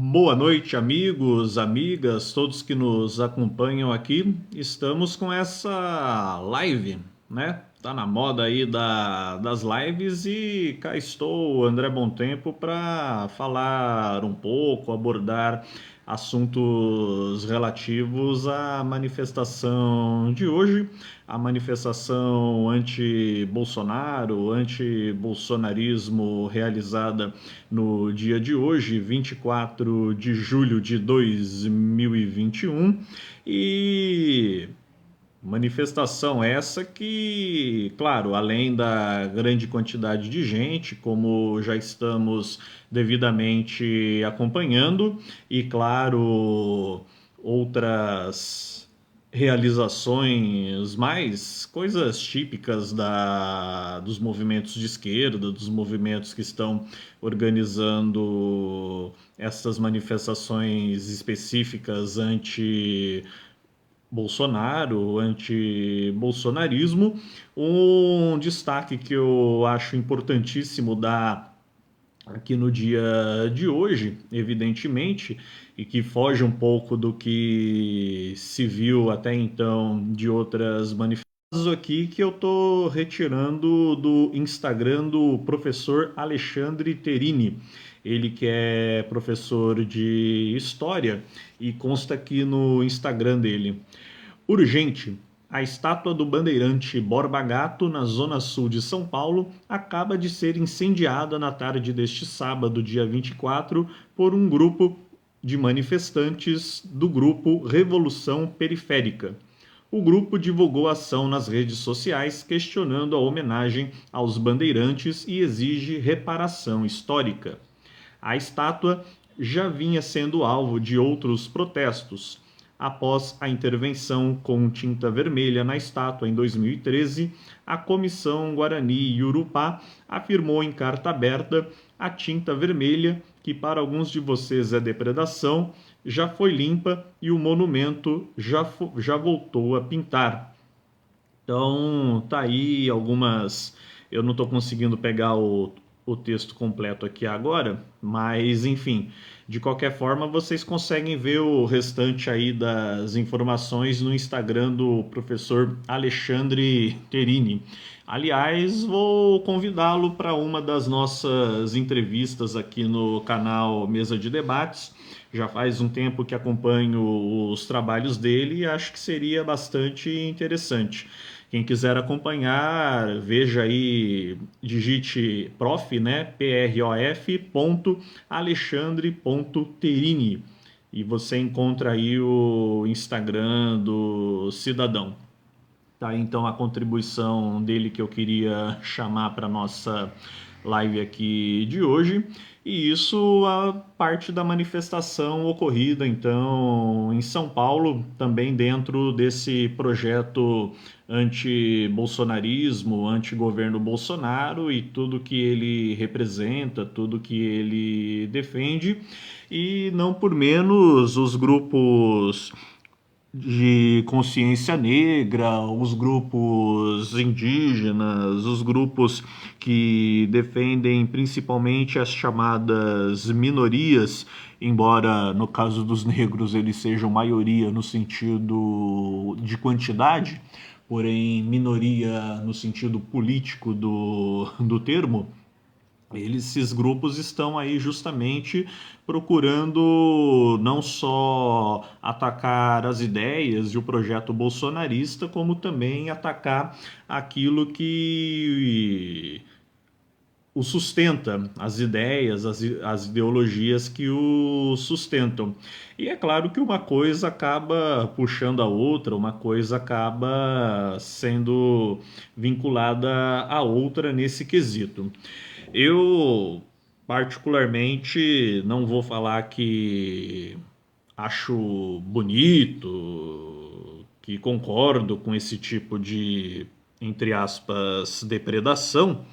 Boa noite, amigos, amigas, todos que nos acompanham aqui. Estamos com essa live, né? Tá na moda aí das lives e cá estou, André Tempo, para falar um pouco, abordar assuntos relativos à manifestação de hoje, a manifestação anti-Bolsonaro, anti-bolsonarismo realizada no dia de hoje, 24 de julho de 2021, e manifestação essa que, claro, além da grande quantidade de gente, como já estamos devidamente acompanhando, e claro, outras realizações mais coisas típicas dos movimentos de esquerda, dos movimentos que estão organizando essas manifestações específicas Bolsonaro, anti-bolsonarismo. Um destaque que eu acho importantíssimo dar aqui no dia de hoje, evidentemente, e que foge um pouco do que se viu até então de outras manifestações aqui que eu estou retirando do Instagram do professor Alexandre Terini. Ele que é professor de História e consta aqui no Instagram dele. Urgente. A estátua do bandeirante Borba Gato, na zona sul de São Paulo, acaba de ser incendiada na tarde deste sábado, dia 24, por um grupo de manifestantes do grupo Revolução Periférica. O grupo divulgou a ação nas redes sociais questionando a homenagem aos bandeirantes e exige reparação histórica. A estátua já vinha sendo alvo de outros protestos. Após a intervenção com tinta vermelha na estátua em 2013, a Comissão Guarani Iurupá afirmou em carta aberta: a tinta vermelha, que para alguns de vocês é depredação, já foi limpa e o monumento já voltou a pintar. Então, tá aí algumas. Eu não estou conseguindo pegar o texto completo aqui agora, mas enfim, de qualquer forma, vocês conseguem ver o restante aí das informações no Instagram do professor Alexandre Terini. Aliás, vou convidá-lo para uma das nossas entrevistas aqui no canal Mesa de Debates. Já faz um tempo que acompanho os trabalhos dele e acho que seria bastante interessante. Quem quiser acompanhar, veja aí, digite prof, né? P-R-O-F, Alexandre.terini. E você encontra aí o Instagram do cidadão. Tá, então a contribuição dele que eu queria chamar para nossa live aqui de hoje. E isso a parte da manifestação ocorrida então em São Paulo, também dentro desse projeto anti-bolsonarismo, anti-governo Bolsonaro e tudo que ele representa, tudo que ele defende. E não por menos os grupos de consciência negra, os grupos indígenas, os grupos que defendem principalmente as chamadas minorias, embora no caso dos negros eles sejam maioria no sentido de quantidade, porém minoria no sentido político do termo. Esses grupos estão aí justamente procurando não só atacar as ideias e o projeto bolsonarista, como também atacar aquilo que o sustenta, as ideias, as ideologias que o sustentam. E é claro que uma coisa acaba puxando a outra, uma coisa acaba sendo vinculada à outra nesse quesito. Eu, particularmente, não vou falar que acho bonito, que concordo com esse tipo de, entre aspas, depredação,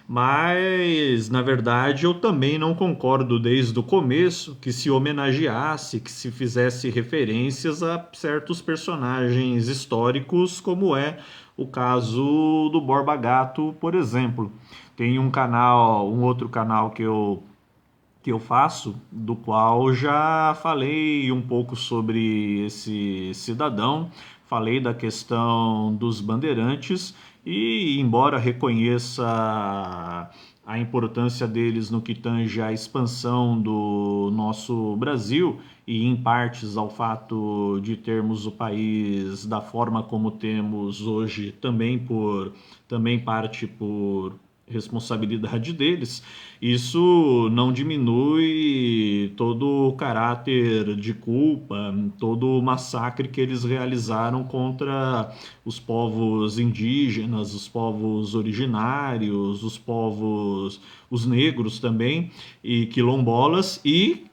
mas na verdade eu também não concordo desde o começo que se homenageasse, que se fizesse referências a certos personagens históricos, como é o caso do Borba Gato, por exemplo. Tem um outro canal que eu faço, do qual já falei um pouco sobre esse cidadão, falei da questão dos bandeirantes e, embora reconheça a importância deles no que tange à expansão do nosso Brasil e em partes ao fato de termos o país da forma como temos hoje também parte por responsabilidade deles, isso não diminui todo o caráter de culpa, todo o massacre que eles realizaram contra os povos indígenas, os povos originários, os negros também, e quilombolas, e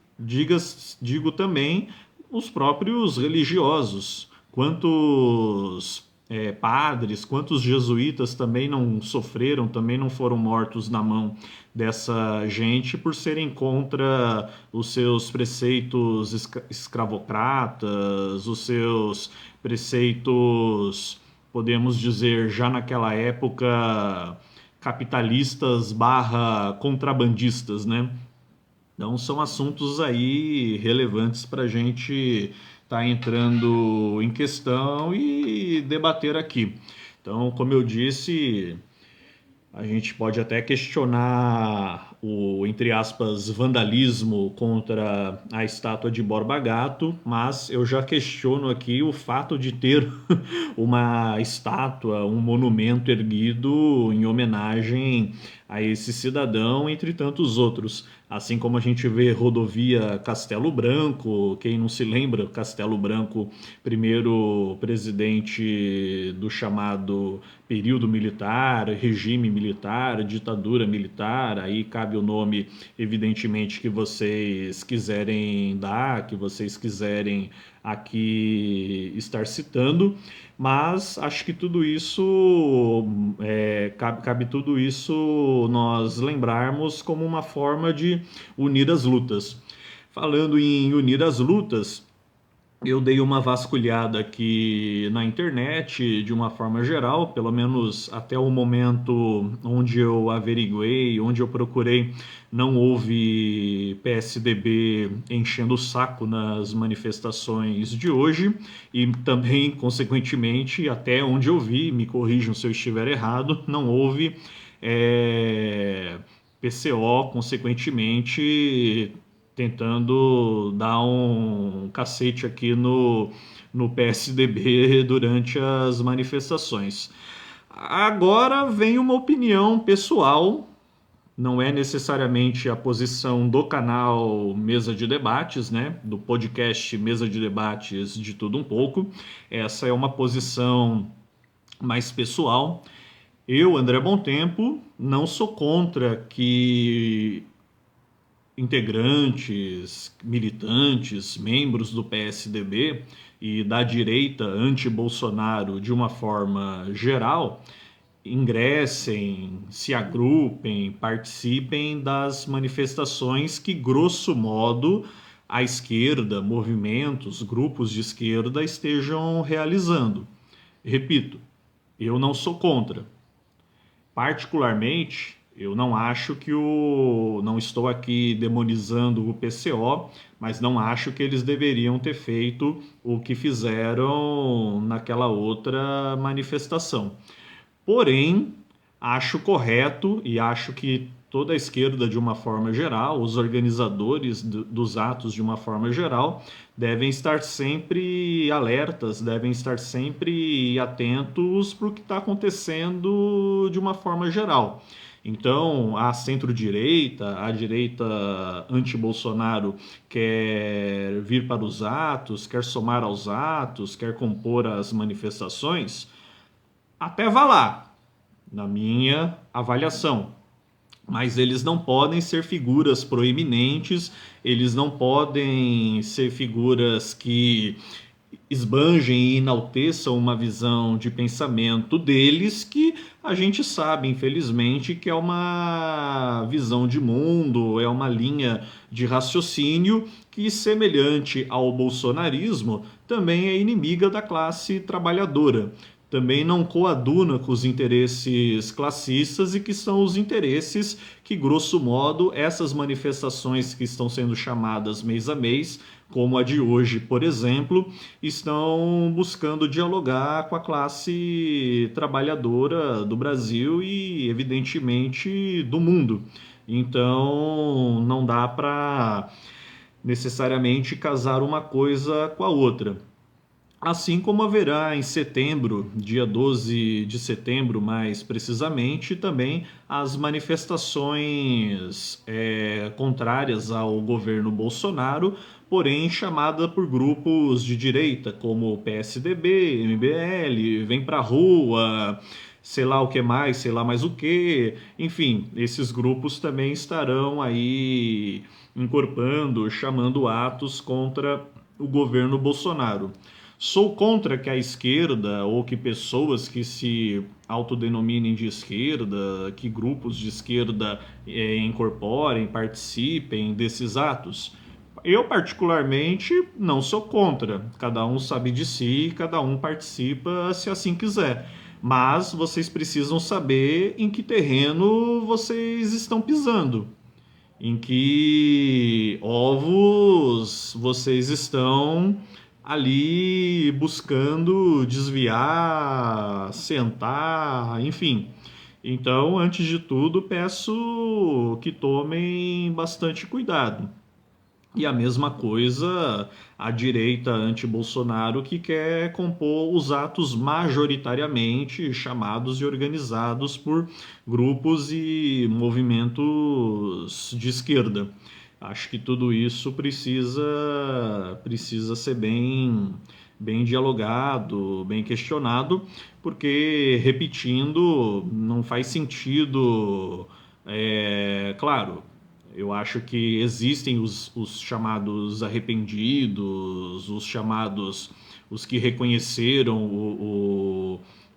digo também os próprios religiosos. Quantos padres, quantos jesuítas também não sofreram, também não foram mortos na mão dessa gente por serem contra os seus preceitos escravocratas, os seus preceitos, podemos dizer, já naquela época, capitalistas barra contrabandistas, né? Então são assuntos aí relevantes para a gente estar entrando em questão e debater aqui. Então, como eu disse, a gente pode até questionar o, entre aspas, vandalismo contra a estátua de Borba Gato, mas eu já questiono aqui o fato de ter uma estátua, um monumento erguido em homenagem a esse cidadão, entre tantos outros. Assim como a gente vê rodovia Castelo Branco, quem não se lembra, Castelo Branco, primeiro presidente do chamado período militar, regime militar, ditadura militar, aí cabe o nome, evidentemente, que vocês quiserem dar, que vocês quiserem aqui estar citando, mas acho que tudo isso, cabe tudo isso nós lembrarmos como uma forma de unir as lutas. Falando em unir as lutas, eu dei uma vasculhada aqui na internet de uma forma geral, pelo menos até o momento onde eu averiguei, onde eu procurei, não houve PSDB enchendo o saco nas manifestações de hoje e também, consequentemente, até onde eu vi, me corrijam se eu estiver errado, não houve PCO, consequentemente, tentando dar um cacete aqui no PSDB durante as manifestações. Agora vem uma opinião pessoal, não é necessariamente a posição do canal Mesa de Debates, né? Do podcast Mesa de Debates de Tudo Um Pouco. Essa é uma posição mais pessoal. Eu, André Bontempo, não sou contra que integrantes, militantes, membros do PSDB e da direita anti-Bolsonaro de uma forma geral ingressem, se agrupem, participem das manifestações que, grosso modo, a esquerda, movimentos, grupos de esquerda estejam realizando. Repito, eu não sou contra. Particularmente, eu não acho que não estou aqui demonizando o PCO, mas não acho que eles deveriam ter feito o que fizeram naquela outra manifestação. Porém, acho correto e acho que toda a esquerda, de uma forma geral, os organizadores dos atos, de uma forma geral, devem estar sempre alertas, devem estar sempre atentos para o que está acontecendo de uma forma geral. Então, a centro-direita, a direita anti-Bolsonaro quer vir para os atos, quer somar aos atos, quer compor as manifestações, até vá lá, na minha avaliação. Mas eles não podem ser figuras proeminentes, eles não podem ser figuras que esbanjem e enalteçam uma visão de pensamento deles que a gente sabe, infelizmente, que é uma visão de mundo, é uma linha de raciocínio que, semelhante ao bolsonarismo, também é inimiga da classe trabalhadora. também não coaduna com os interesses classistas e que são os interesses que, grosso modo, essas manifestações que estão sendo chamadas mês a mês, como a de hoje, por exemplo, estão buscando dialogar com a classe trabalhadora do Brasil e, evidentemente, do mundo. Então, não dá para necessariamente casar uma coisa com a outra. Assim como haverá em setembro, dia 12 de setembro, mais precisamente, também as manifestações contrárias ao governo Bolsonaro, porém chamada por grupos de direita, como o PSDB, MBL, Vem Pra Rua, sei lá o que mais, sei lá mais o que. Enfim, esses grupos também estarão aí encorpando, chamando atos contra o governo Bolsonaro. Sou contra que a esquerda ou que pessoas que se autodenominem de esquerda, que grupos de esquerda incorporem, participem desses atos. Eu, particularmente, não sou contra. Cada um sabe de si, cada um participa se assim quiser. Mas vocês precisam saber em que terreno vocês estão pisando, em que ovos vocês estão ali buscando desviar, sentar, enfim. Então, antes de tudo, peço que tomem bastante cuidado. E a mesma coisa a direita anti-Bolsonaro que quer compor os atos majoritariamente chamados e organizados por grupos e movimentos de esquerda. Acho que tudo isso precisa ser bem dialogado, bem questionado, porque, repetindo, não faz sentido, claro, eu acho que existem os chamados arrependidos, os que reconheceram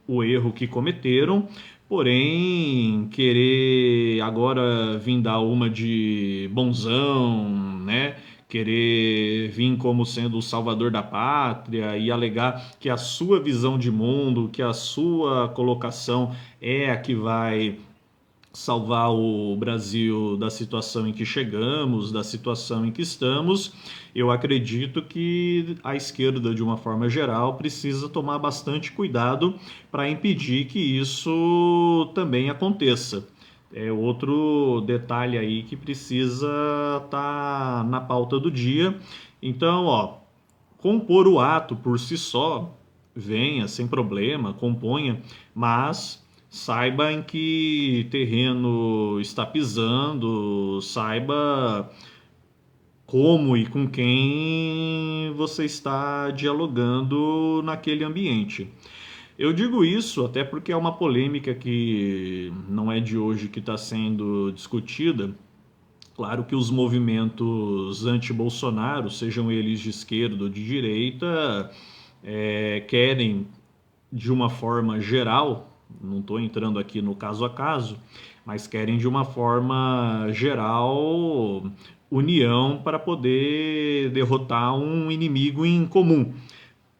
o erro que cometeram, porém, querer agora vir dar uma de bonzão, né? Querer vir como sendo o salvador da pátria e alegar que a sua visão de mundo, que a sua colocação é a que vai salvar o Brasil da situação em que chegamos, da situação em que estamos. Eu acredito que a esquerda, de uma forma geral, precisa tomar bastante cuidado para impedir que isso também aconteça. É outro detalhe aí que precisa estar na pauta do dia. Então, compor o ato por si só, venha sem problema, componha, mas saiba em que terreno está pisando, saiba como e com quem você está dialogando naquele ambiente. Eu digo isso até porque é uma polêmica que não é de hoje que está sendo discutida. Claro que os movimentos anti-Bolsonaro, sejam eles de esquerda ou de direita, querem, de uma forma geral, não estou entrando aqui no caso a caso, mas querem de uma forma geral união para poder derrotar um inimigo em comum,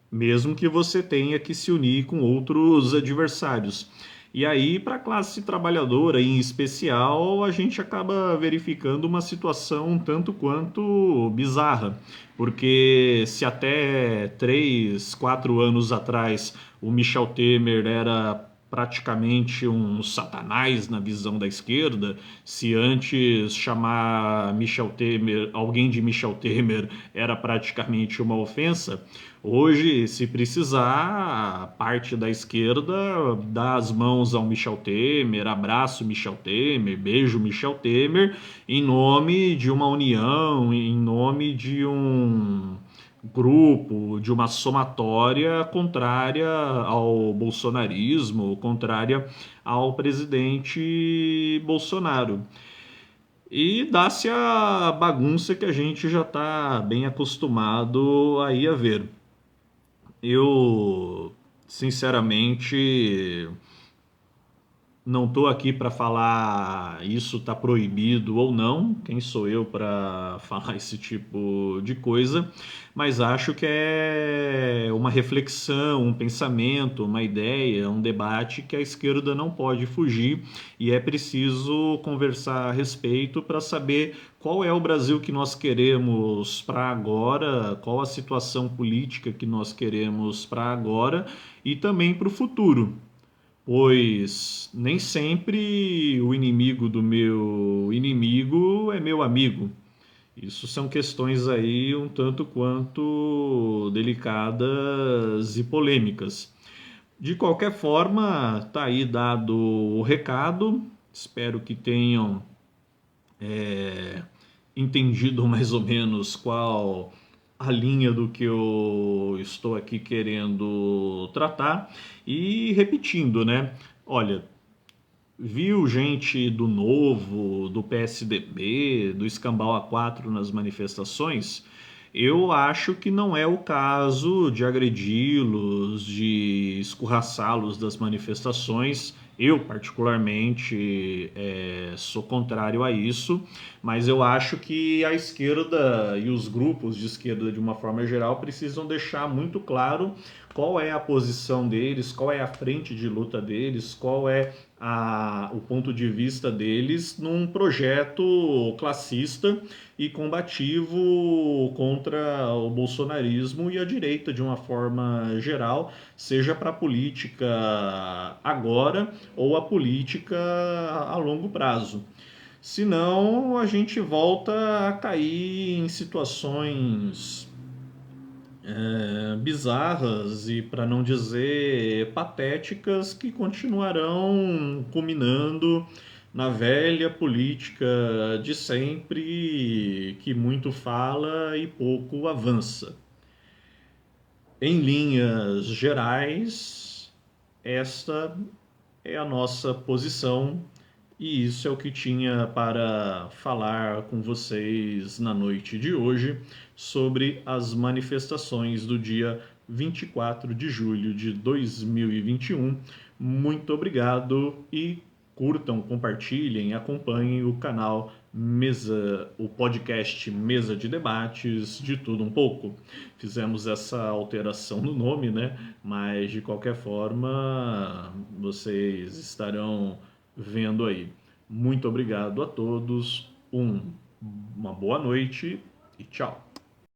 mesmo que você tenha que se unir com outros adversários. E aí, para a classe trabalhadora em especial, a gente acaba verificando uma situação um tanto quanto bizarra, porque se até 3, 4 anos atrás o Michel Temer era praticamente um satanás na visão da esquerda, se antes chamar Michel Temer, alguém de Michel Temer era praticamente uma ofensa, hoje, se precisar, parte da esquerda dá as mãos ao Michel Temer, abraço Michel Temer, beijo Michel Temer, em nome de uma união, em nome de um grupo, de uma somatória contrária ao bolsonarismo, contrária ao presidente Bolsonaro. E dá-se a bagunça que a gente já está bem acostumado aí a ver. Eu, sinceramente, Não estou aqui para falar isso está proibido ou não, quem sou eu para falar esse tipo de coisa, mas acho que é uma reflexão, um pensamento, uma ideia, um debate que a esquerda não pode fugir e é preciso conversar a respeito para saber qual é o Brasil que nós queremos para agora, qual a situação política que nós queremos para agora e também para o futuro, pois nem sempre o inimigo do meu inimigo é meu amigo. Isso são questões aí um tanto quanto delicadas e polêmicas. De qualquer forma, tá aí dado o recado. Espero que tenham entendido mais ou menos qual a linha do que eu estou aqui querendo tratar. E repetindo, né? Olha, viu gente do Novo, do PSDB, do Escambau A4 nas manifestações? Eu acho que não é o caso de agredi-los, de escorraçá-los das manifestações. Eu, particularmente, sou contrário a isso, mas eu acho que a esquerda e os grupos de esquerda, de uma forma geral, precisam deixar muito claro qual é a posição deles, qual é a frente de luta deles, qual é o ponto de vista deles num projeto classista e combativo contra o bolsonarismo e a direita de uma forma geral, seja para a política agora ou a política a longo prazo. Senão a gente volta a cair em situações bizarras e, para não dizer, patéticas que continuarão culminando na velha política de sempre, que muito fala e pouco avança. Em linhas gerais, esta é a nossa posição e isso é o que tinha para falar com vocês na noite de hoje sobre as manifestações do dia 24 de julho de 2021. Muito obrigado e curtam, compartilhem, acompanhem o canal Mesa, o podcast Mesa de Debates, de tudo um pouco. Fizemos essa alteração no nome, né? Mas de qualquer forma, vocês estarão vendo aí. Muito obrigado a todos, uma boa noite e tchau.